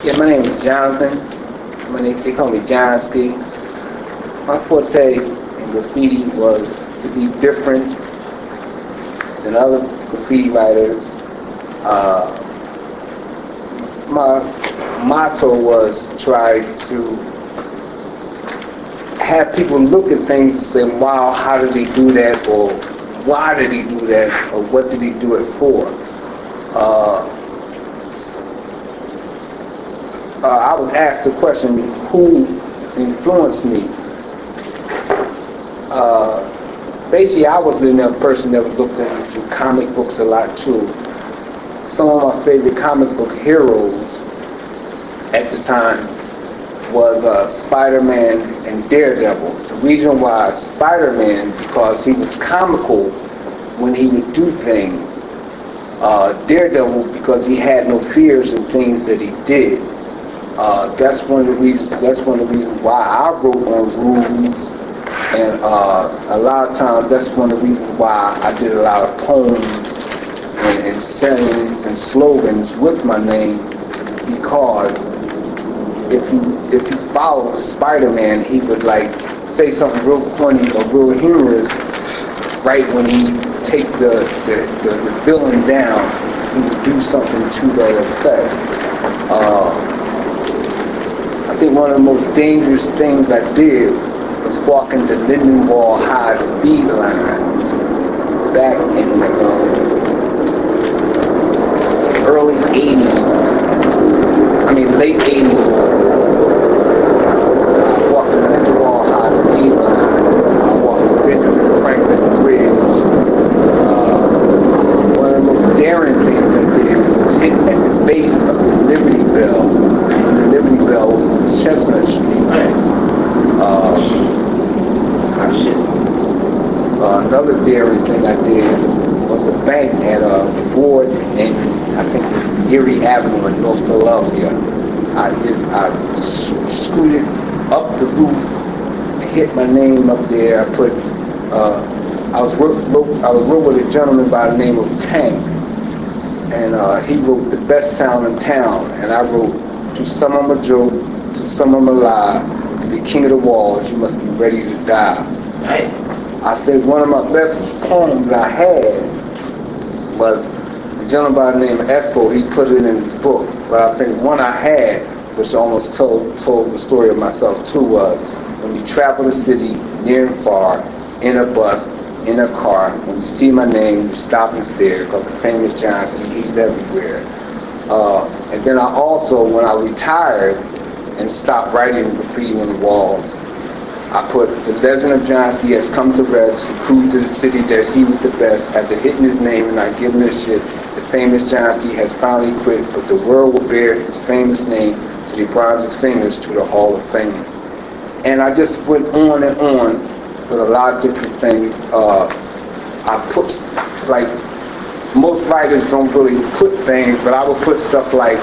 Yeah, my name is Jonathan. They call me John Ski. My forte in graffiti was to be different than other graffiti writers. Uh, my motto was try to have people look at things and say, wow, how did he do that? Or why did he do that? Or what did he do it for? I was asked the question, who influenced me? Basically, I was a person that looked into comic books a lot too. Some of my favorite comic book heroes at the time was Spider-Man and Daredevil. The reason why Spider-Man, because he was comical when he would do things. Daredevil, because he had no fears in things that he did. That's one of the reasons. That's one of the reasons why I wrote on rules, and a lot of times that's one of the reasons why I did a lot of poems and sayings and slogans with my name, because if you follow Spider-Man, he would like say something real funny or real humorous right when he take the villain down. He would do something to that effect. I think one of the most dangerous things I did was walking the Lindenwall high speed line back in the early 80s, late 80s. I walked the Lindenwall high speed line. I walked the Benjamin Franklin Bridge. One of the most daring things I did was hit at the base of the Liberty Bell. The Liberty Bell was on Chestnut Street. Another daring thing I did was a bank at Ford and I think it's Erie Avenue in North Philadelphia. I scooted up the roof and hit my name up there. I was working with a gentleman by the name of Tank, and he wrote the best sound in town, and I wrote, to some of my joke, to some of my lie, to be king of the walls, you must be ready to die. Right. I think one of my best poems I had was a gentleman by the name of Espo. He put it in his book, but I think one I had, which almost told the story of myself too, was when you travel the city near and far, in a bus, in a car, when you see my name, you stop and stare, because the famous Johnson, he's everywhere. And then I also, when I retired and stopped writing graffiti on the walls, I put, the legend of Johnsky has come to rest. He proved to the city that he was the best. After hitting his name and not giving a shit, the famous Johnsky has finally quit, but the world will bear his famous name till he bronze his fingers to the Hall of Fame. And I just went on and on with a lot of different things. I put, like, most writers don't really put things, but I would put stuff like,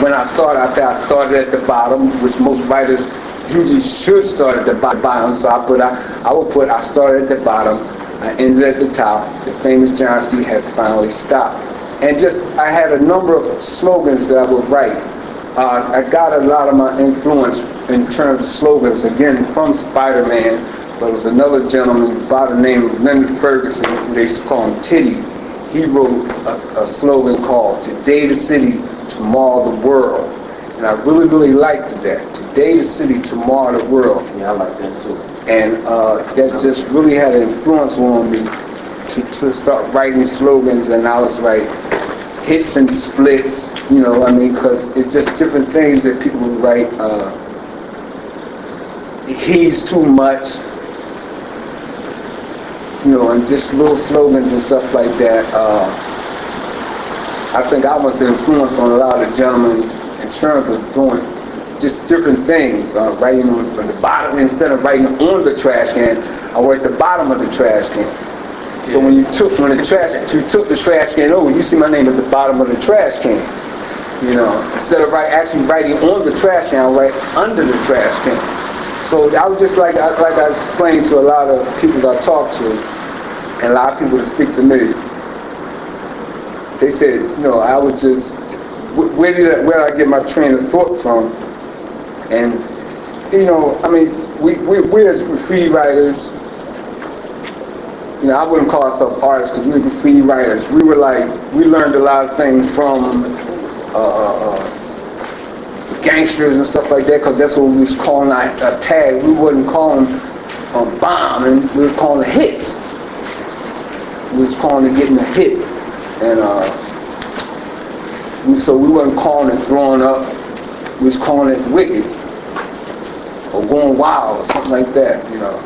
when I started, I say I started at the bottom, which most writers usually should start at the bottom. So I would put I started at the bottom, I ended at the top. The famous Johnsky has finally stopped. And just I had a number of slogans that I would write. I got a lot of my influence in terms of slogans again from Spider-Man, but it was another gentleman by the name of Leonard Ferguson, who they used to call him Titty. He wrote a slogan called "Today the city, tomorrow the world." And I really, really liked that. Today the city, tomorrow the world. Yeah, I like that too. And that's just really had an influence on me to start writing slogans. And I was like, hits and splits, because it's just different things that people would write. He's too much, and just little slogans and stuff like that. I think I was influenced on a lot of gentlemen in terms of doing just different things, writing on the bottom instead of writing on the trash can. I write the bottom of the trash can. So when you took the trash can over, you see my name at the bottom of the trash can. Instead of actually writing on the trash can, I write under the trash can. So I was just like I explained to a lot of people that I talked to, and a lot of people that speak to me. They said, I was just where did I get my train of thought from? And you know, I mean, we as graffiti writers, you know, I wouldn't call ourselves artists because we were graffiti writers. We learned a lot of things from gangsters and stuff like that, because that's what we was calling a tag. We wasn't calling bomb, and we were calling it hits. We was calling it getting a hit, and so we wasn't calling it throwing up. We was calling it wicked or going wild or something like that. You know.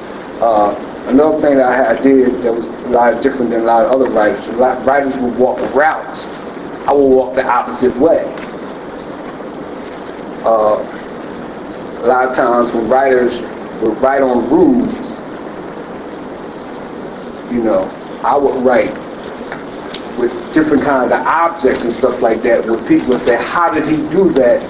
Another thing that I did that was a lot different than a lot of other writers. A lot of writers would walk routes. I would walk the opposite way. A lot of times when writers would write on rules, you know, I would write with different kinds of objects and stuff like that, where people would say, how did he do that?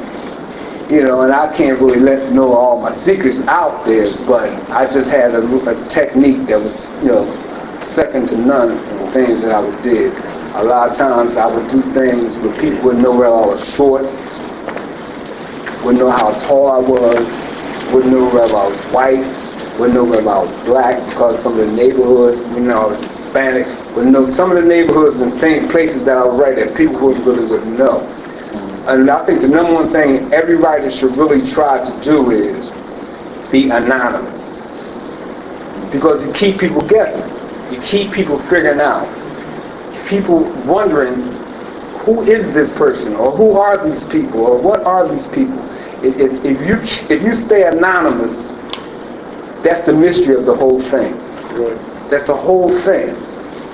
You know, and I can't really know all my secrets out there, but I just had a technique that was, you know, second to none in the things that I would do. A lot of times I would do things where people wouldn't know whether I was short, wouldn't know how tall I was, wouldn't know whether I was white, wouldn't know whether I was black, because some of the neighborhoods, you know, I was Hispanic, wouldn't know some of the neighborhoods and places that I would write that people really wouldn't know. And I think the number one thing every writer should really try to do is be anonymous. Because you keep people guessing. You keep people figuring out. People wondering, who is this person? Or who are these people? Or what are these people? If you stay anonymous, that's the mystery of the whole thing. Right. That's the whole thing.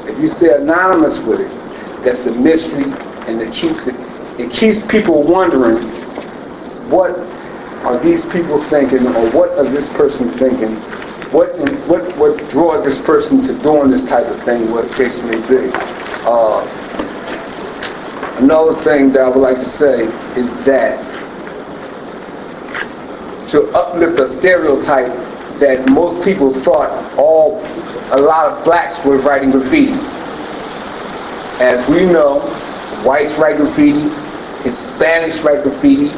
If you stay anonymous with it, that's the mystery, and it keeps people wondering, what are these people thinking, or what are this person thinking? What draws this person to doing this type of thing, what the case may be. Another thing that I would like to say is that to uplift a stereotype that most people thought a lot of blacks were writing graffiti. As we know, whites write graffiti, Hispanics write graffiti.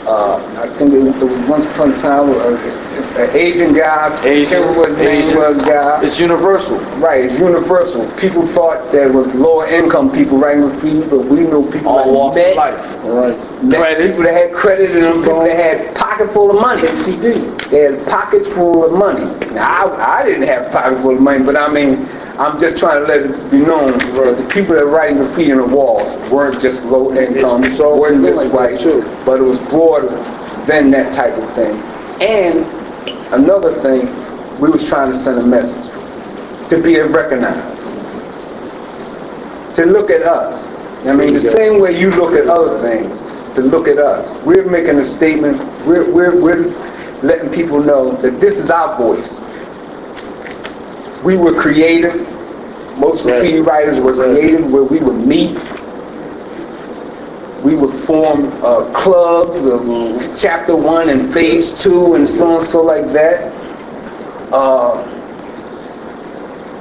I think there was once upon a time an Asian guy. Asians. It's universal. Right, it's universal. People thought that it was lower income people writing graffiti, but we know people all walks of life. People that had credit and people that had pocket full of money. They had pockets full of money. Now, I didn't have a pocket full of money, but I mean, I'm just trying to let it be known that the people that were writing graffiti on the walls weren't just low income, weren't just white, but it was broader than that type of thing. And another thing, we was trying to send a message to be recognized, to look at us. I mean, the same way you look at other things, to look at us. We're making a statement. We're letting people know that this is our voice. We were creative. Most graffiti writers were creative, where we would meet. We would form clubs of Chapter 1 and Phase 2 and so on and so like that.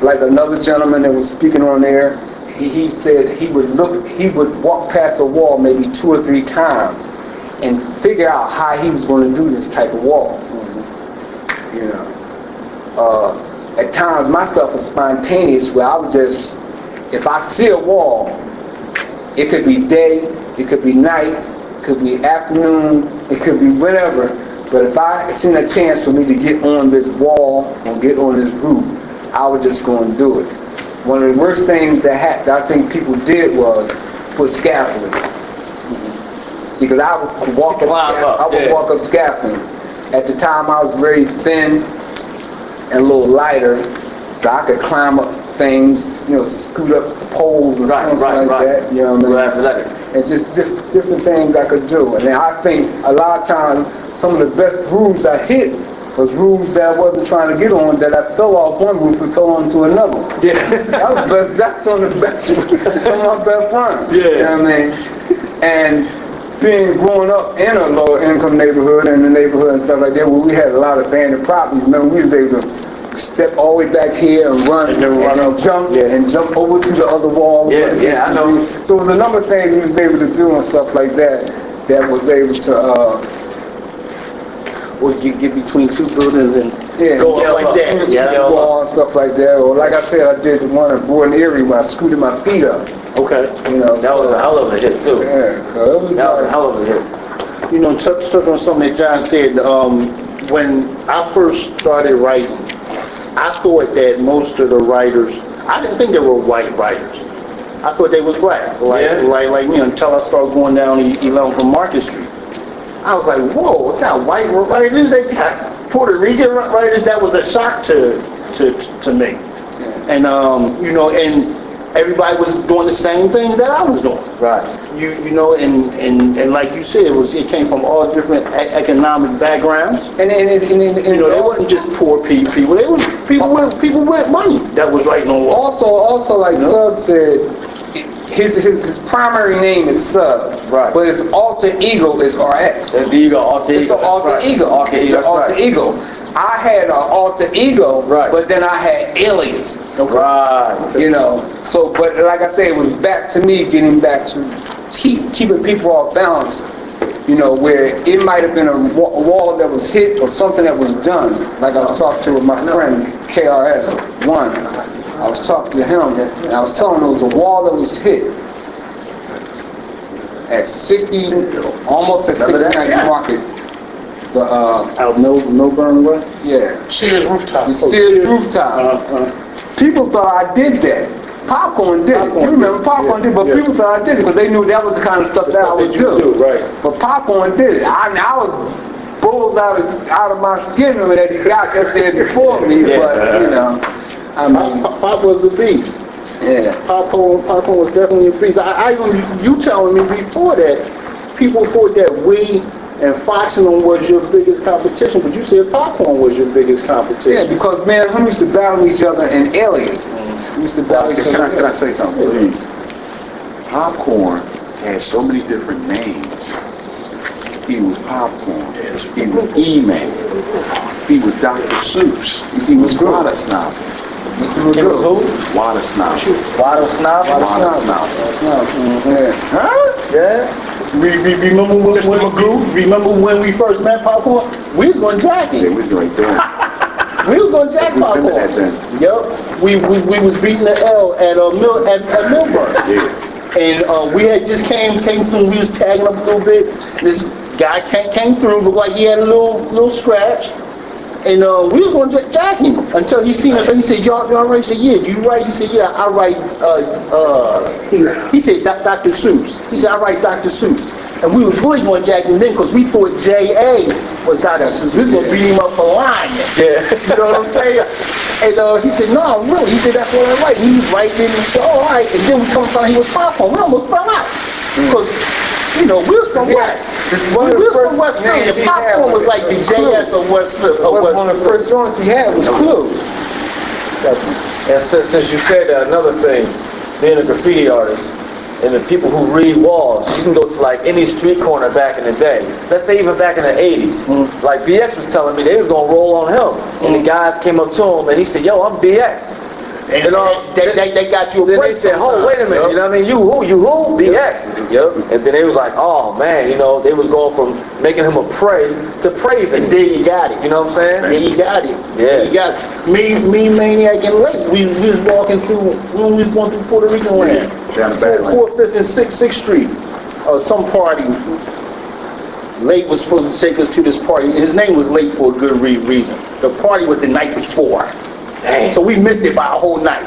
Like another gentleman that was speaking on there, he said he would walk past a wall maybe 2 or 3 times and figure out how he was going to do this type of wall. You know. At times my stuff was spontaneous, where I would just, if I see a wall, it could be day, it could be night, it could be afternoon, it could be whatever, but if I seen a chance for me to get on this wall or get on this roof, I would just go and do it. One of the worst things that I think people did was put scaffolding. See, because I would walk up scaffolding. At the time I was very thin and a little lighter, so I could climb up things, you know, scoot up poles and something like that, you know what I mean? And just different things I could do. And then I think a lot of times some of the best grooves I hit was grooves that I wasn't trying to get on, that I fell off one roof and fell onto another one. Yeah. That's some of the best, some of my best runs. Yeah. You know what I mean? And growing up in a lower income neighborhood, and the neighborhood and stuff like that, where we had a lot of abandoned properties, man, we was able to step all the way back here and run And then run then up. jump Yeah. and jump over to the other wall. Yeah, I know. So it was a number of things he was able to do and stuff like that was able to Or you get between two buildings and go up like that. Yeah, the wall and stuff like that. Or like I said, I did the one at Board and Erie where I scooted my feet up. Okay. You know, That was a hell of a hit too. Yeah, it was That was a like, hell of a hit. You know, touch on something that John said. When I first started writing, I thought that most of the writers, I didn't think they were white writers. I thought they was black, like me, until I started going down 11 from Market Street. I was like, whoa, what kind of white writers? They got Puerto Rican writers. That was a shock to me. And you know, and everybody was doing the same things that I was doing. Right. You know, and like you said, it came from all different economic backgrounds. and You know, they wasn't just poor people. They was people with money that was writing on walls. also like Sub said, his primary name is Sub, Right. but his alter ego is RX. That's the ego, alter ego. It's an alter ego. Alter ego. It's an alter ego. I had an alter ego, Right. but then I had aliases. Right. You know, so, but like I said, it was back to me getting back to keeping people off balance, you know, where it might have been a wall that was hit or something that was done. Like I was talking to my friend KRS, one. I was talking to him and I was telling him it was a wall that was hit at 60, almost at 69 Market. The, Out no burn way. yeah. Sears rooftop. The Sears rooftop. People thought I did that. Popcorn did it. You remember Popcorn did it, but people thought I did it because they knew that was the kind of stuff that I would do. Right. But Popcorn did it. I was bulled out of my skin over that he got up there before me, but you know, I mean, Pop was a beast. yeah. Popcorn was definitely a beast. I you telling me before that people thought that we and Foxing was your biggest competition, but you said Popcorn was your biggest competition. Yeah, because man, we used to battle each other in aliases. We used to battle each other. Can I say something, please? Popcorn had so many different names. He was Popcorn. He was E-Man. He was Dr. Seuss. He was Water Snozzer. Mr. It was who? Water Snozzer. Water Snob? Water Snozzer. Yeah. Huh? Yeah. Remember when we first met Popcorn? We was going to jack Yeah, him. we was doing that. We was going to jack Remember Popcorn. that then? Yep. We was beating the L at Millburn. Yeah. And we had just came through. We was tagging up a little bit. This guy came through, looked like he had a little scratch. And we was going to jack him until he seen us. And he said, y'all write? He said, yeah. Do you write? He said, yeah, I write. He said, Dr. Seuss. He said, I write Dr. Seuss. And we was really going to jack him then because we thought J.A. was Dr. Seuss. We was going to beat him up for lying. Yeah. You know what I'm saying? And he said, no, really. He said, that's what I write. And he was writing it and said, all right. And then we come to find out he was Popcorn. We almost fell out. Because, you know, we was from West. We was from West Philly. And Popcorn was like the J.S. of West Philly. One of the first joints he had was Clue. And since you said that, another thing, being a graffiti artist, and the people who read walls, you can go to like any street corner back in the day. Let's say even back in the 80s. Like BX was telling me they was going to roll on him. And the guys came up to him and he said, yo, I'm BX. And they got you a Then break they said, oh, wait a minute, you know what I mean? You who? BX. Yep. And then they was like, oh man, you know, they was going from making him a prey to praising And him. there you got it. You know what I'm saying? There you got it. Yeah. There you got it. Me, Maniac, and Lake, we was walking through, when we was going through Puerto Rican land. Down the back lane. 4th, 5th, and 6th Street. Some party. Lake was supposed to take us to this party. His name was Lake for a good reason. The party was the night before. Dang. So we missed it by a whole night.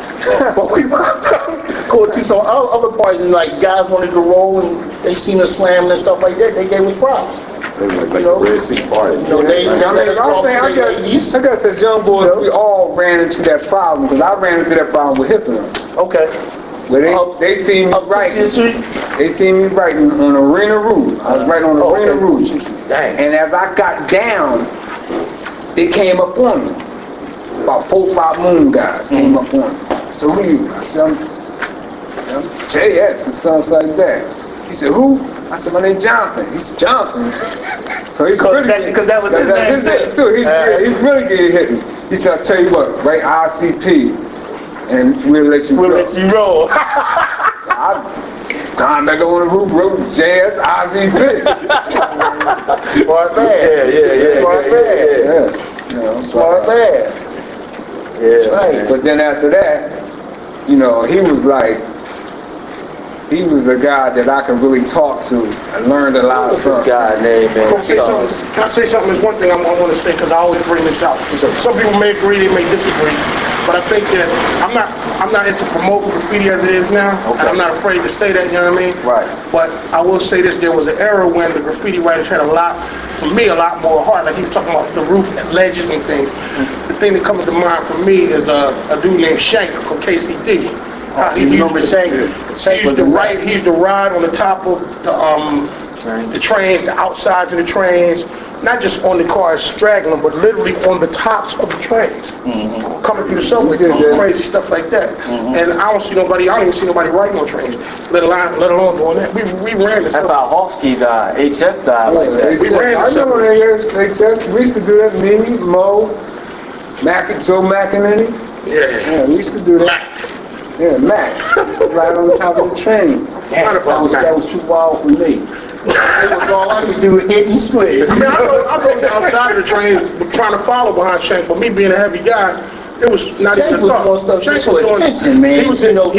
But we go to some other parties and like guys wanted to roll and they seen us slamming and stuff like that. They gave us props. They were like the Red Sea parties. So they, I guess as young boys, we all ran into that problem because I ran into that problem with Hip Hop. Okay. Where they seen me writing. 16th Street? They seen me writing on Arena Route. I was writing on Arena Route. Dang. And as I got down, they came up on me. About 4 or 5 moon guys came up on me. So who you? I said, I'm JS and something like that. He said, who? I said, my name's Jonathan. He said, Jonathan. So he Because that was his name too. He really getting hit me. He said, "I'll tell you what, write ICP, and we'll let you We'll go." let you roll. So I climbed back on the roof, wrote jazz ICP. Smart man. Yeah. Smart man. You know, Smart man. Yeah. Right. But then after that, you know, he was a guy that I could really talk to and learned a lot What's from. this guy name, Can I man? say something? Can I say something? There's one thing I want to say because I always bring this out. Some people may agree, they may disagree, but I think that I'm not into promoting graffiti as it is now, and I'm not afraid to say that. You know what I mean? Right. But I will say this: there was an era when the graffiti writers had a lot more heart. Like he was talking about the roof and ledges and things. The thing that comes to mind for me is a dude named Shank from KCD. He used to ride on the top of the trains, the outsides of the trains, not just on the cars straggling, but literally on the tops of the trains, coming through the subway, doing crazy stuff like that. And I don't even see nobody riding on trains, let alone doing that. We ran this. That's how Hofsky died. HS died like that. I remember HS. We used to do that. Me, Mo, Joe McEnany. Yeah, we used to do that. Yeah, Mac, right on top of the train. That was too wild for me. That was all I could do, hit and split. I mean, I rode outside of the train trying to follow behind Shank, but me being a heavy guy, it was not Shank even was a thought. doing stuff just for doing- attention, man. He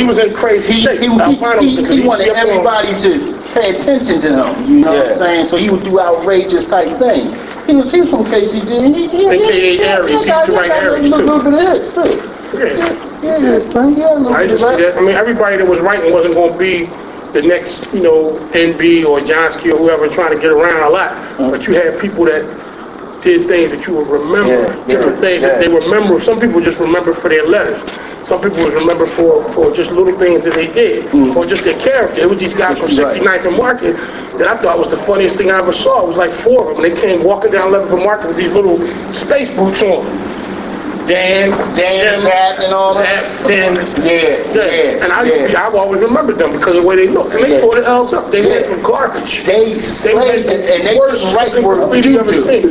was in crazy shape. He wanted everybody to pay attention to him, you know what I'm saying? So he would do outrageous type things. He was from KCD. AKA Aries. He used to write Aries, a too. little bit of this, too. I just see that. I mean, everybody that was writing wasn't going to be the next, NB or Johnsky or whoever trying to get around a lot. But you had people that did things that you would remember, different things that they remember. Some people just remember for their letters. Some people would remember for just little things that they did, or just their character. It was these guys from 69th and Market that I thought was the funniest thing I ever saw. It was like 4 of them. They came walking down 11th and Market with these little space boots on. Dan, Zap, and all that. Dan. And I've always remembered them because of the way they look. And they tore the L's up. They made from garbage. They slayed it, and they worst couldn't write words graffiti you you ever do. seen.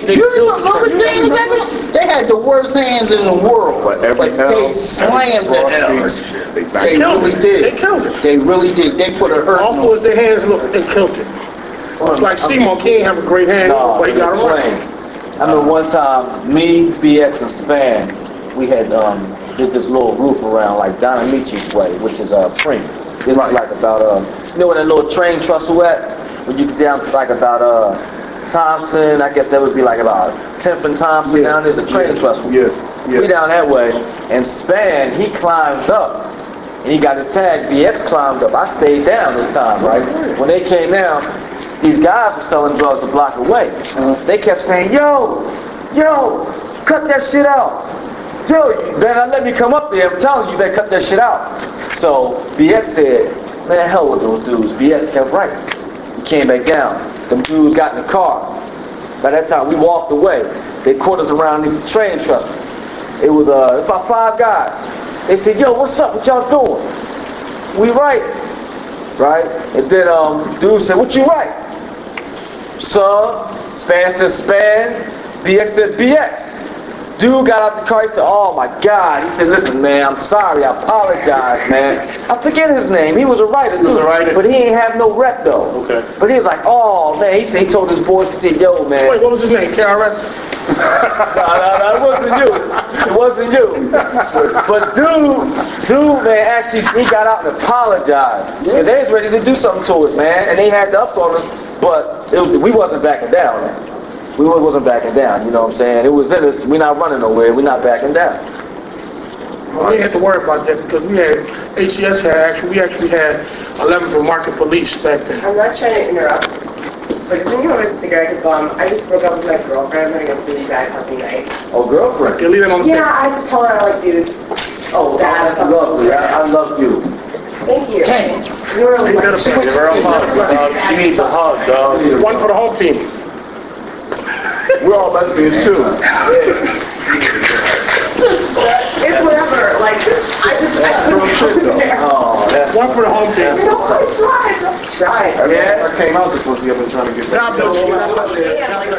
You remember things ever? They had the worst hands in the world, but they slammed the L's. They really did. They killed it. They really did. They put a hurt on Awful as their hands look, they killed it. It's like Seymour King have a great hand, but he got him right. I remember one time, me, BX, and Span, we had did this little roof around like Don Amici's way, which is Pring. This is like about where that little train trestle at? When you get down to like about Thompson, I guess that would be like about 10th and Thompson down there's a train trestle. We down that way, and Span, he climbed up, and he got his tag. BX climbed up. I stayed down this time, right? When they came down, these guys were selling drugs a block away. They kept saying, yo, cut that shit out. Yo, you better not let me come up there. I'm telling you, you better cut that shit out. So BX said, man, hell with those dudes. BX kept writing. He came back down. Them dudes got in the car. By that time, we walked away. They caught us around the train trestle. It was about 5 guys. They said, yo, what's up? What y'all doing? We write. Right? And then dude said, what you write? Span said Span, BX said BX. Dude got out the car, he said, oh my God. He said, listen man, I'm sorry, I apologize, man. I forget his name, he was a writer too. But he ain't have no rep though. Okay. But he was like, oh man, he said, he told his boys, he said, yo man. Wait, what was his name, KRS? No, it wasn't you. It wasn't you. But dude, man, actually, he got out and apologized. Because they was ready to do something to us, man. And they had the ups on us. But we wasn't backing down, man. We wasn't backing down, you know what I'm saying? It was in us. We're not running nowhere. We're not backing down. Well, we didn't have to worry about that because we actually had 11th and Market police back then. I'm not trying to interrupt, but since you want a cigarette bum, I just broke up with my girlfriend. I'm having a really bad fucking night. Oh, girlfriend? Okay, leave it on the Yeah, I have to tell her I like dudes. Oh, that's lovely. I love you. Thank you. Dang. You're really Give her a hug, dog. She needs a hug, dog. One for the home team. We're all lesbians too. It's whatever. Like, I couldn't there. Oh, that's One for the home team. You know, I tried. I came out the pussy. I've been trying to get back. God bless you. Yeah, like,